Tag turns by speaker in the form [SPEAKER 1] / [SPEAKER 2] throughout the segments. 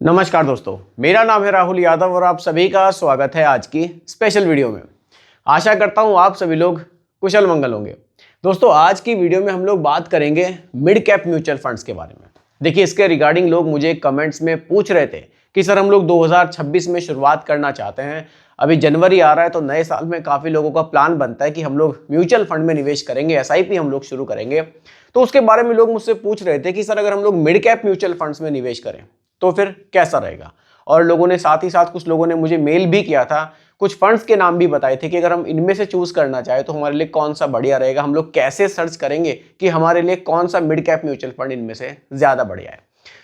[SPEAKER 1] नमस्कार दोस्तों, मेरा नाम है राहुल यादव और आप सभी का स्वागत है आज की स्पेशल वीडियो में। आशा करता हूं आप सभी लोग कुशल मंगल होंगे। दोस्तों, आज की वीडियो में हम लोग बात करेंगे मिड कैप म्यूचुअल फंड्स के बारे में। देखिए, इसके रिगार्डिंग लोग मुझे कमेंट्स में पूछ रहे थे कि सर हम लोग 2026 में शुरुआत करना चाहते हैं। अभी जनवरी आ रहा है तो नए साल में काफ़ी लोगों का प्लान बनता है कि हम लोग म्यूचुअल फंड में निवेश करेंगे, एसआईपी हम लोग शुरू करेंगे। तो उसके बारे में लोग मुझसे पूछ रहे थे कि सर अगर हम लोग मिड कैप म्यूचुअल फंड्स में निवेश करें तो फिर कैसा रहेगा। और लोगों ने साथ ही साथ कुछ लोगों ने मुझे मेल भी किया था, कुछ फंड्स के नाम भी बताए थे कि अगर हम इनमें से चूज करना चाहे तो हमारे लिए कौन सा बढ़िया रहेगा, हम लोग कैसे सर्च करेंगे कि हमारे लिए कौन सा मिड कैप म्यूचुअल फंड इनमें से ज्यादा बढ़िया है।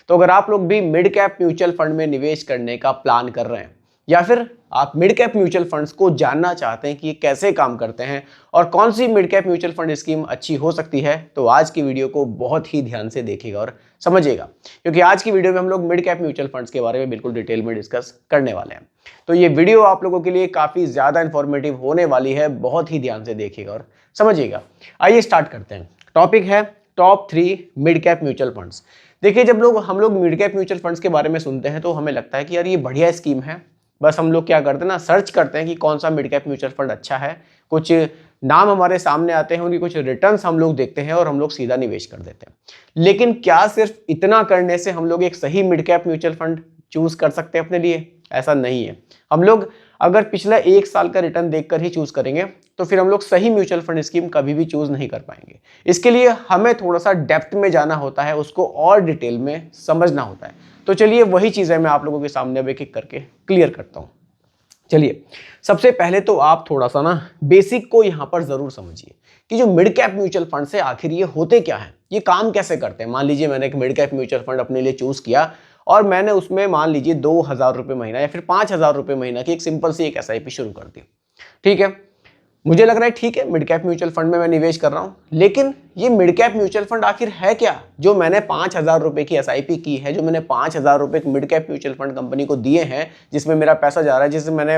[SPEAKER 1] तो अगर आप लोग भी मिड कैप म्यूचुअल फंड में निवेश करने का प्लान कर रहे हैं या फिर आप मिड कैप म्यूचुअल फंड्स को जानना चाहते हैं कि ये कैसे काम करते हैं और कौन सी mid cap mutual fund scheme अच्छी हो सकती है, तो आज की वीडियो को बहुत ही ध्यान से देखिएगा और समझिएगा, क्योंकि आज की वीडियो में हम लोग मिड कैप म्यूचुअल फंड्स के बारे में बिल्कुल डिटेल में डिस्कस करने वाले हैं। तो ये वीडियो आप लोगों के लिए काफी ज्यादा इंफॉर्मेटिव होने वाली है, बहुत ही ध्यान से देखिएगा और समझिएगा। आइए स्टार्ट करते हैं। टॉपिक है top 3 mid cap mutual funds. देखिए, जब हम लोग मिड कैप म्यूचुअल फंड्स के बारे में सुनते हैं तो हमें लगता है कि यार ये बढ़िया स्कीम है। बस हम लोग क्या करते हैं ना, सर्च करते हैं कि कौन सा मिड कैप म्यूचुअल फंड अच्छा है, कुछ नाम हमारे सामने आते हैं, उनकी कुछ रिटर्न्स हम लोग देखते हैं और हम लोग सीधा निवेश कर देते हैं। लेकिन क्या सिर्फ इतना करने से हम लोग एक सही mid cap mutual fund choose कर सकते हैं अपने लिए? ऐसा नहीं है। हम लोग अगर पिछला 1 साल का रिटर्न देखकर ही चूज करेंगे तो फिर हम लोग सही म्यूचुअल फंड स्कीम कभी भी चूज नहीं कर पाएंगे। इसके लिए हमें थोड़ा सा डेप्थ में जाना होता है, उसको और डिटेल में समझना होता है। तो चलिए वही चीजें मैं आप लोगों के सामने अब एक-एक करके क्लियर करता हूं। चलिए, सबसे पहले तो आप थोड़ा सा ना बेसिक को यहां पर जरूर समझिए कि जो मिड कैप म्यूचुअल फंड से आखिर ये होते क्या है, ये काम कैसे करते हैं। मान लीजिए मैंने एक मिड कैप म्यूचुअल फंड अपने लिए चूज किया और मैंने उसमें मान लीजिए 2,000 रुपये महीना या फिर 5,000 रुपये महीना की एक सिंपल सी एक एसआईपी शुरू कर दी। ठीक है, मुझे लग रहा है ठीक है, मिड कैप म्यूचुअल फंड में मैं निवेश कर रहा हूं, लेकिन ये मिड कैप म्यूचुअल फंड आखिर है क्या? जो मैंने 5,000 रुपए की एसआईपी की है, जो मैंने 5,000 रुपए mid cap mutual fund company को दिए हैं, जिसमें मेरा पैसा जा रहा है, जिससे मैंने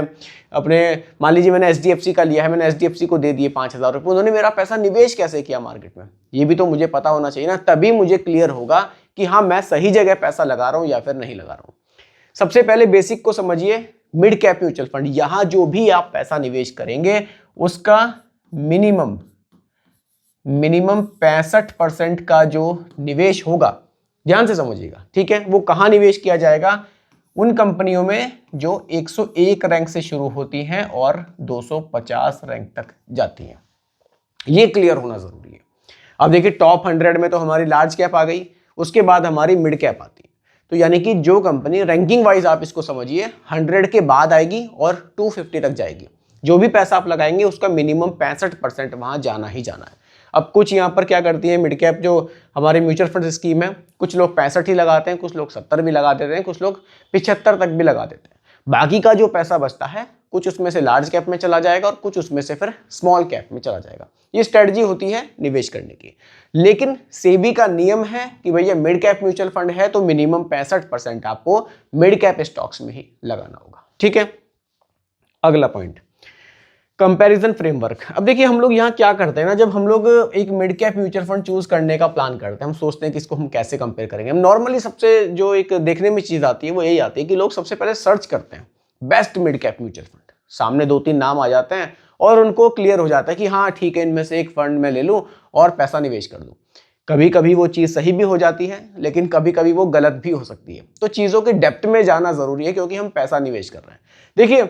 [SPEAKER 1] अपने मान लीजिए मैंने एचडीएफसी का लिया है, मैंने एचडीएफसी को दे दिए 5,000 रुपये, उन्होंने मेरा पैसा निवेश कैसे किया मार्केट में, ये भी तो मुझे पता होना चाहिए ना। तभी मुझे क्लियर होगा कि हाँ मैं सही जगह पैसा लगा रहा हूं या फिर नहीं लगा रहा हूं। सबसे पहले बेसिक को समझिए। मिड कैप म्यूचुअल फंड, यहां जो भी आप पैसा निवेश करेंगे उसका मिनिमम 65% का जो निवेश होगा, ध्यान से समझिएगा, ठीक है, वो कहां निवेश किया जाएगा? उन कंपनियों में जो 101 रैंक से शुरू होती हैं और 250 रैंक तक जाती हैं। ये क्लियर होना जरूरी है। अब देखिए, टॉप 100 में तो हमारी लार्ज कैप आ गई, उसके बाद हमारी मिड कैप आती है। तो यानी कि जो कंपनी रैंकिंग वाइज आप इसको समझिए 100 के बाद आएगी और 250 तक जाएगी, जो भी पैसा आप लगाएंगे उसका मिनिमम 65% वहां जाना ही जाना है। अब कुछ यहां पर क्या करती है मिड कैप जो हमारे म्यूचुअल फंड स्कीम है, कुछ लोग 65 ही लगाते हैं, कुछ लोग 70 भी लगा देते हैं, कुछ लोग 75 तक भी लगा देते हैं। बाकी का जो पैसा बचता है कुछ उसमें से लार्ज कैप में चला जाएगा और कुछ उसमें से फिर स्मॉल कैप में चला जाएगा। ये स्ट्रेटजी होती है निवेश करने की। लेकिन सेबी का नियम है कि भैया मिड कैप म्यूचुअल फंड है तो मिनिमम 65% आपको मिड कैप स्टॉक्स में ही लगाना होगा। ठीक है, अगला पॉइंट, कंपैरिजन फ्रेमवर्क। अब देखिए, हम लोग यहाँ क्या करते हैं ना, जब हम लोग एक mid cap mutual fund choose करने का प्लान करते हैं, हम सोचते हैं कि इसको हम कैसे कंपेयर करेंगे। हम नॉर्मली सबसे जो एक देखने में चीज आती है वो यही आती है कि लोग सबसे पहले सर्च करते हैं best mid cap mutual fund, सामने 2-3 नाम आ जाते हैं और उनको क्लियर हो जाता है कि हाँ ठीक है, इनमें से एक फंड मैं ले लूं और पैसा निवेश कर दूं। कभी कभी वो चीज सही भी हो जाती है, लेकिन कभी कभी वो गलत भी हो सकती है। तो चीजों के डेप्थ में जाना जरूरी है, क्योंकि हम पैसा निवेश कर रहे हैं। देखिए,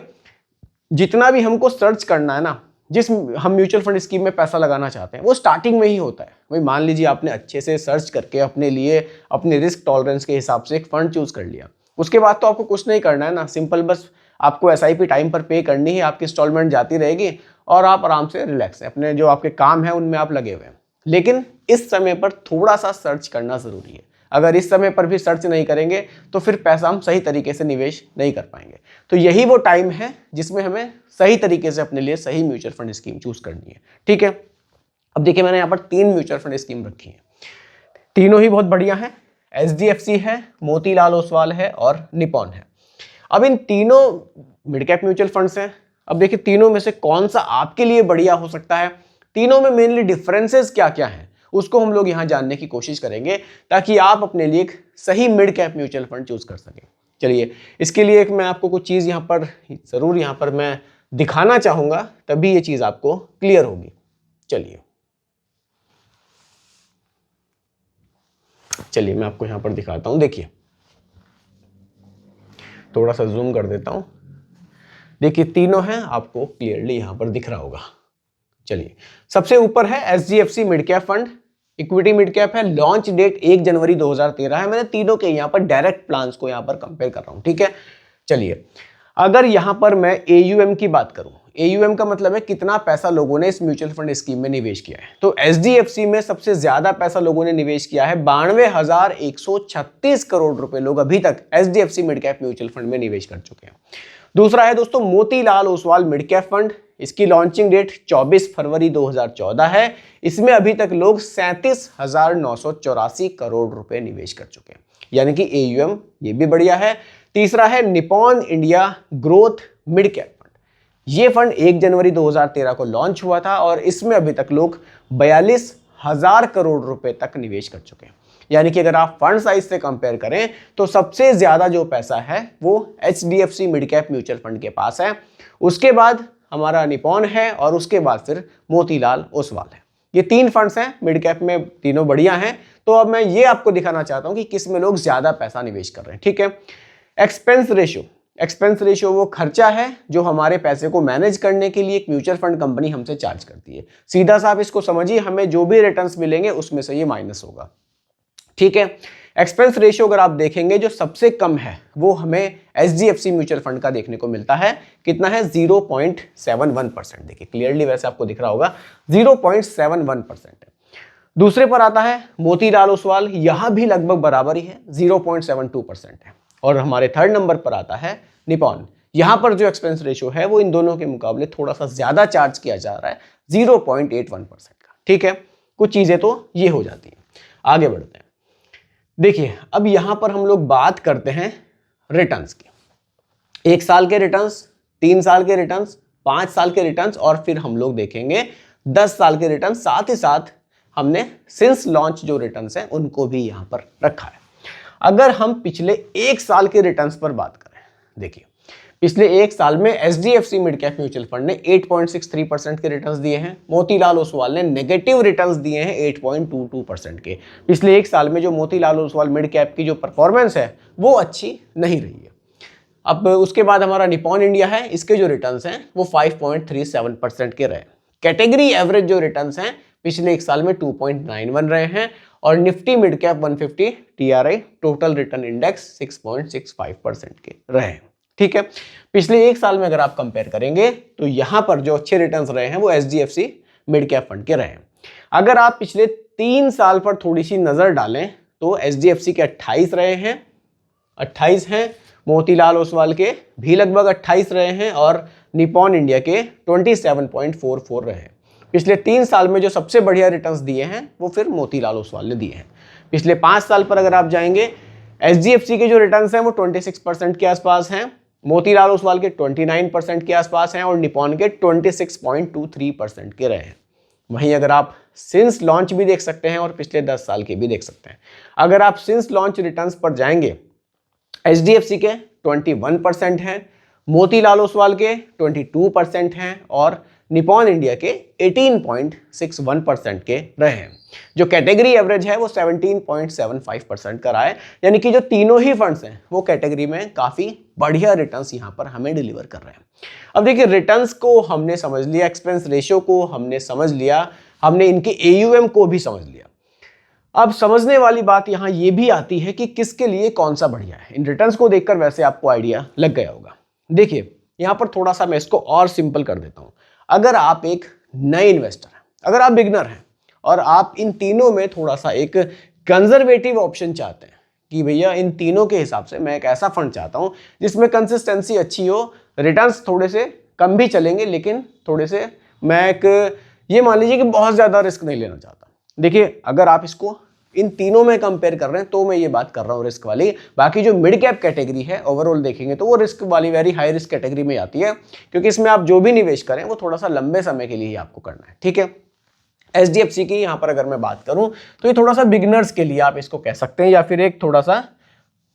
[SPEAKER 1] जितना भी हमको सर्च करना है ना, जिस हम म्यूचुअल फंड स्कीम में पैसा लगाना चाहते हैं, वो स्टार्टिंग में ही होता है। भाई मान लीजिए आपने अच्छे से सर्च करके अपने लिए अपने रिस्क टॉलरेंस के हिसाब से एक फंड चूज कर लिया, उसके बाद तो आपको कुछ नहीं करना है ना, सिंपल बस आपको एसआईपी टाइम पर पे करनी है, आपकी इंस्टॉलमेंट जाती रहेगी और आप आराम से रिलैक्स है, अपने जो आपके काम है उनमें आप लगे हुए हैं। लेकिन इस समय पर थोड़ा सा सर्च करना जरूरी है। अगर इस समय पर भी सर्च नहीं करेंगे तो फिर पैसा हम सही तरीके से निवेश नहीं कर पाएंगे। तो यही वो टाइम है जिसमें हमें सही तरीके से अपने लिए सही म्यूचुअल फंड स्कीम चूज करनी है। ठीक है, अब देखिए मैंने यहाँ पर 3 म्यूचुअल फंड स्कीम रखी है, तीनों ही बहुत बढ़िया है। एचडीएफसी है, मोतीलाल ओसवाल है और निपॉन है। अब इन तीनों मिड कैप म्यूचुअल फंड्स हैं। अब देखिए, तीनों में से कौन सा आपके लिए बढ़िया हो सकता है, तीनों में मेनली डिफरेंसेस क्या क्या हैं, उसको हम लोग यहां जानने की कोशिश करेंगे ताकि आप अपने लिए एक सही mid cap mutual fund choose कर सकें। चलिए, इसके लिए एक मैं आपको कुछ चीज़ यहाँ पर ज़रूर यहाँ पर मैं दिखाना चाहूँगा, तभी ये चीज़ आपको क्लियर होगी। चलिए मैं आपको यहाँ पर दिखाता हूँ। देखिए, थोड़ा सा जूम कर देता हूँ। देखिए तीनों हैं, आपको क्लियरली यहाँ पर दिख रहा होगा। चलिए, सबसे ऊपर है HDFC mid cap fund, equity mid cap है, लॉन्च डेट 1 जनवरी 2013 है। मैंने तीनों के यहाँ पर डायरेक्ट प्लान्स को यहाँ पर कंपेयर कर रहा हूँ, ठीक है। चलिए, अगर यहाँ पर मैं एयूएम की बात करूँ, एयूएम का मतलब है कितना पैसा लोगों ने इस म्यूचुअल फंड स्कीम में निवेश किया है। तो एचडीएफसी में सबसे ज्यादा पैसा लोगों ने निवेश किया है, 92,136 करोड़ रुपए लोग अभी तक HDFC mid cap mutual fund में निवेश कर चुके हैं। दूसरा है दोस्तों Motilal Oswal mid cap fund, इसकी लॉन्चिंग डेट 24 फरवरी 2014 है। इसमें अभी तक लोग 37,984 करोड़ रुपए निवेश कर चुके हैं, यानी कि एयूएम ये भी बढ़िया है। तीसरा है Nippon India growth mid cap fund, ये फंड 1 जनवरी 2013 को लॉन्च हुआ था और इसमें अभी तक लोग 42,000 करोड़ रुपए तक निवेश कर चुके हैं। यानी कि अगर आप फंड साइज से कंपेयर करें तो सबसे ज्यादा जो पैसा है वो HDFC mid cap mutual fund के पास है, उसके बाद हमारा निपॉन है और उसके बाद फिर मोतीलाल ओसवाल है। ये 3 फंड्स हैं मिड कैप में, तीनों बढ़िया हैं। तो अब मैं ये आपको दिखाना चाहता हूं कि किस में लोग ज्यादा पैसा निवेश कर रहे हैं, ठीक है। एक्सपेंस रेशियो वो खर्चा है जो हमारे पैसे को मैनेज करने के लिए एक म्यूचुअल फंड कंपनी हमसे चार्ज करती है। सीधा सा आप इसको समझिए, हमें जो भी रिटर्न्स मिलेंगे उसमें से ये माइनस होगा, ठीक है। एक्सपेंस रेशियो अगर आप देखेंगे जो सबसे कम है वो हमें एचडीएफसी म्यूचुअल फंड का देखने को मिलता है। कितना है? 0.71%। देखिए क्लियरली वैसे आपको दिख रहा होगा 0.71% है। दूसरे पर आता है मोतीलाल ओसवाल, यहां भी लगभग बराबर ही है, 0.72% है। और हमारे थर्ड नंबर पर आता है निपॉन, यहां पर जो एक्सपेंस रेशियो है वो इन दोनों के मुकाबले थोड़ा सा ज्यादा चार्ज किया जा रहा है, 0.81% का, ठीक है। कुछ चीजें तो ये हो जाती हैं। आगे बढ़ते हैं। देखिए अब यहां पर हम लोग बात करते हैं रिटर्न्स की, 1 साल के रिटर्न्स, 3 साल के रिटर्न्स, 5 साल के रिटर्न्स और फिर हम लोग देखेंगे 10 साल के रिटर्न्स। साथ ही साथ हमने सिंस लॉन्च जो रिटर्न्स हैं उनको भी यहां पर रखा है। अगर हम पिछले 1 साल के रिटर्न्स पर बात करें, देखिए पिछले 1 साल में HDFC mid cap mutual fund ने 8.63% के रिटर्न्स दिए हैं, मोतीलाल ओसवाल ने नेगेटिव रिटर्न्स दिए हैं 8.22% के। पिछले 1 साल में जो मोतीलाल ओसवाल मिड कैप की जो परफॉर्मेंस है वो अच्छी नहीं रही है। अब उसके बाद हमारा निपॉन इंडिया है, इसके जो रिटर्न्स हैं वो 5.37% के रहे। कैटेगरी एवरेज जो रिटर्न्स हैं पिछले 1 साल में 2.91 रहे हैं और Nifty mid cap 150 TRI total return index 6.65% के रहे हैं, ठीक है। पिछले 1 साल में अगर आप कंपेयर करेंगे तो यहां पर जो अच्छे रिटर्न्स रहे हैं वो एचडीएफसी मिड कैप फंड के रहे हैं। अगर आप पिछले 3 साल पर थोड़ी सी नजर डालें तो एचडीएफसी के 28 रहे हैं, 28 हैं, मोतीलाल ओसवाल के भी लगभग 28 रहे हैं और निपॉन इंडिया के 27.44 रहे हैं। पिछले 3 साल में जो सबसे बढ़िया रिटर्न्स दिए हैं वो फिर मोतीलाल ओसवाल ने दिए हैं। पिछले 5 साल पर अगर आप जाएंगे, एचडीएफसी के जो रिटर्न्स हैं वो 26% के आसपास हैं, मोतीलाल ओसवाल के 29% के आसपास हैं और निपॉन के 26.23% के रहे हैं। वहीं अगर आप सिंस लॉन्च भी देख सकते हैं और पिछले 10 साल के भी देख सकते हैं। अगर आप सिंस लॉन्च रिटर्न्स पर जाएंगे, एचडीएफसी के 21% हैं, मोतीलाल ओसवाल के 22% हैं और निपॉन इंडिया के 18.61% के रहे हैं। जो कैटेगरी एवरेज है वो 17.75% का रहा है, यानी कि जो तीनों ही फंड्स हैं वो कैटेगरी में काफी बढ़िया रिटर्न्स यहां पर हमें डिलीवर कर रहे हैं। अब देखिए रिटर्न्स को हमने समझ लिया, एक्सपेंस रेशियो को हमने समझ लिया, हमने इनके एयूएम को भी समझ लिया। अब समझने वाली बात यहां ये भी आती है कि किसके लिए कौन सा बढ़िया है। इन रिटर्न्स को देखकर वैसे आपको आइडिया लग गया होगा। देखिए यहां पर थोड़ा सा मैं इसको और सिंपल कर देता हूं। अगर आप एक नए इन्वेस्टर हैं, अगर आप बिगनर हैं और आप इन तीनों में थोड़ा सा एक कंजर्वेटिव ऑप्शन चाहते हैं कि भैया इन तीनों के हिसाब से मैं एक ऐसा फंड चाहता हूं जिसमें कंसिस्टेंसी अच्छी हो, रिटर्न्स थोड़े से कम भी चलेंगे लेकिन थोड़े से, मैं एक ये मान लीजिए कि बहुत ज्यादा रिस्क नहीं लेना चाहता। देखिए अगर आप इसको इन तीनों में कंपेयर कर रहे हैं तो मैं ये बात कर रहा हूँ रिस्क वाली। बाकी जो मिड कैप कैटेगरी है ओवरऑल देखेंगे तो वो रिस्क वाली, वेरी हाई रिस्क कैटेगरी में आती है, क्योंकि इसमें आप जो भी निवेश करें वो थोड़ा सा लंबे समय के लिए ही आपको करना है, ठीक है। एचडीएफसी की यहाँ पर अगर मैं बात करूँ तो ये थोड़ा सा बिगिनर्स के लिए आप इसको कह सकते हैं, या फिर एक थोड़ा सा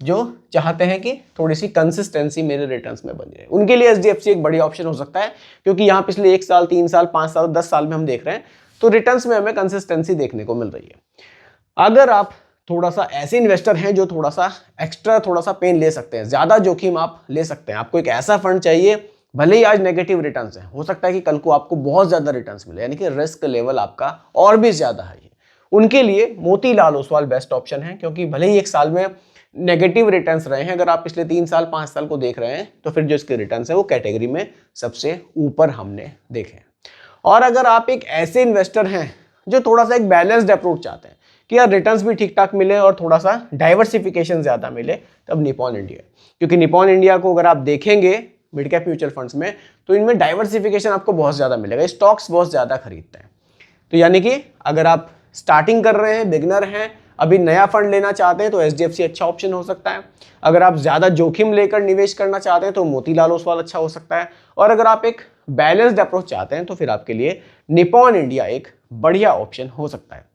[SPEAKER 1] जो चाहते हैं कि थोड़ी सी कंसिस्टेंसी मेरे रिटर्न्स में बनी रहे, उनके लिए एचडीएफसी एक बढ़िया ऑप्शन हो सकता है, क्योंकि यहाँ पिछले 1 साल 3 साल 5 साल 10 साल में हम देख रहे हैं तो रिटर्न्स में हमें कंसिस्टेंसी देखने को मिल रही है। अगर आप थोड़ा सा ऐसे इन्वेस्टर हैं जो थोड़ा सा एक्स्ट्रा थोड़ा सा पेन ले सकते हैं, ज़्यादा जोखिम आप ले सकते हैं, आपको एक ऐसा फंड चाहिए भले ही आज नेगेटिव रिटर्न्स है, हो सकता है कि कल को आपको बहुत ज़्यादा रिटर्न्स मिले, यानी कि रिस्क लेवल आपका और भी ज़्यादा है, उनके लिए मोतीलाल ओसवाल बेस्ट ऑप्शन है। क्योंकि भले ही 1 साल में नेगेटिव रिटर्न्स रहे हैं, अगर आप पिछले 3 साल 5 साल को देख रहे हैं तो फिर जो इसके रिटर्न्स है वो कैटेगरी में सबसे ऊपर हमने देखे हैं। और अगर आप एक ऐसे इन्वेस्टर हैं जो थोड़ा सा एक बैलेंस्ड अप्रोच चाहते हैं कि यार रिटर्न्स भी ठीक ठाक मिले और थोड़ा सा डाइवर्सिफिकेशन ज़्यादा मिले, तब निपॉन इंडिया, क्योंकि निपॉन इंडिया को अगर आप देखेंगे मिड कैप म्यूचुअल फंड्स में तो इनमें डाइवर्सिफिकेशन आपको बहुत ज़्यादा मिलेगा, स्टॉक्स बहुत ज़्यादा खरीदते हैं। तो यानी कि अगर आप स्टार्टिंग कर रहे हैं, बिगनर हैं, अभी नया फंड लेना चाहते हैं तो एचडीएफसी अच्छा ऑप्शन हो सकता है। अगर आप ज़्यादा जोखिम लेकर निवेश करना चाहते हैं तो मोतीलाल ओसवाल अच्छा हो सकता है। और अगर आप एक बैलेंस्ड अप्रोच चाहते हैं तो फिर आपके लिए निपॉन इंडिया एक बढ़िया ऑप्शन हो सकता है।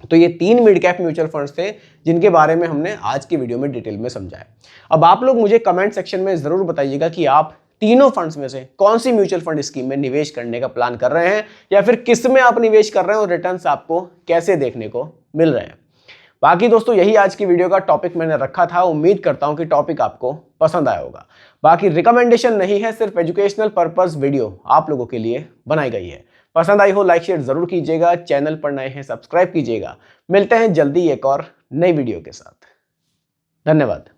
[SPEAKER 1] तो ये 3 मिड कैप म्यूचुअल फंड्स थे जिनके बारे में हमने आज की वीडियो में डिटेल में समझाया। अब आप लोग मुझे कमेंट सेक्शन में ज़रूर बताइएगा कि आप तीनों फंड्स में से कौन सी म्यूचुअल फंड स्कीम में निवेश करने का प्लान कर रहे हैं, या फिर किस में आप निवेश कर रहे हैं और रिटर्न्स आपको कैसे देखने को मिल रहे हैं। बाकी दोस्तों यही आज की वीडियो का टॉपिक मैंने रखा था, उम्मीद करता हूं कि टॉपिक आपको पसंद आया होगा। बाकी रिकमेंडेशन नहीं है, सिर्फ एजुकेशनल पर्पस वीडियो आप लोगों के लिए बनाई गई है। पसंद आई हो लाइक शेयर जरूर कीजिएगा, चैनल पर नए हैं सब्सक्राइब कीजिएगा। मिलते हैं जल्दी एक और नई वीडियो के साथ। धन्यवाद।